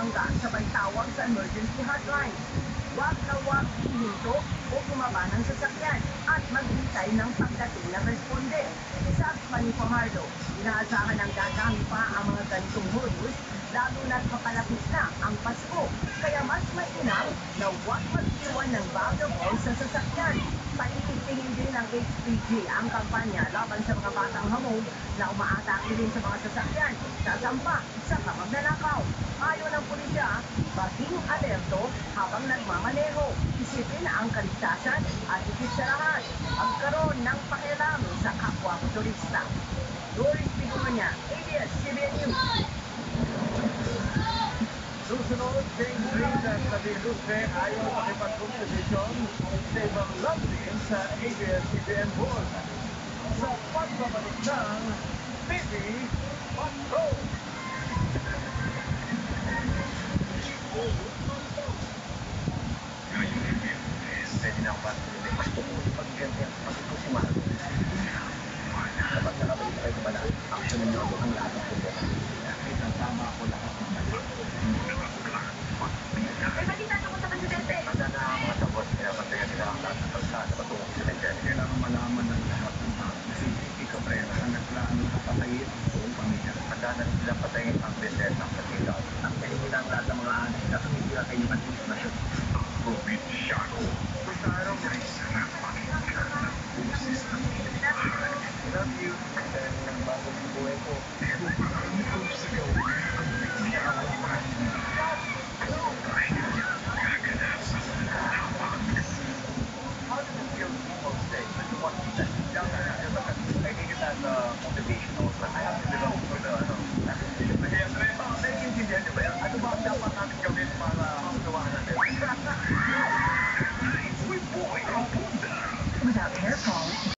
mangga sabay tawag sa emergency hotline. Huwag na huwag hihinto o bumaba ng sasakyan at maghintay ng pagdating ng responde. Sabi pa ni Fajardo, inaasahan ng dadami pa ang mga ganitong modus lalo na't papalapit na ang Pasko. Kaya mas mainam na huwag mag-iwan ng valuables sa sasakyan. Paigtingin din ng HPG ang kampanya laban sa mga batang hamog na umaatake din sa mga sasakyan, sasampa sa pamagnanakaw. Ayon ng pulisya, maging alerto habang nagmamaneho. Isipin ang kaligtasan at higit sa lahat, magkaroon ng pakialam sa kapwa motorista. Doris Pigunya, ABS-CBN News. Susunod, tingin at Nabilustre ayaw makipag-komposisyon sa ibang love team sa ABS-CBN board. Sa pagbabalik ng TV Patrol! Pwede na ako ba? Mas tumuloy pag-ganda. Pag-ito si Mahal. Kapag nakabalik na kayo sa bala, aksyonan niyo ako ang lahat ng pundo. Kahit ang tama ako lahat ng bala. Balita ko sa presidente. Handa na ang mga sabot, pinapantayan nila ang lahat ng kalsada patungo sa presidente. Kailangan malaman ng lahat ng tao. Si Vicky Cabrera ang nagplano na patayin ang buong pamilya. Handa na rin silang patayin ang presidente ng Katilaw. Ang nila ang lahat ng mga anak na tumitira kayo ng administrasyon. Provinciano. Basta araw na love you. And ang bagong buhay ko. How does it feel to be on stage? What is that? I think it has motivation also. I have to belong to the, naiintindihan niyo ba yan? Ano ba ang dapat natin gawin para magawa natin? Without hair fall,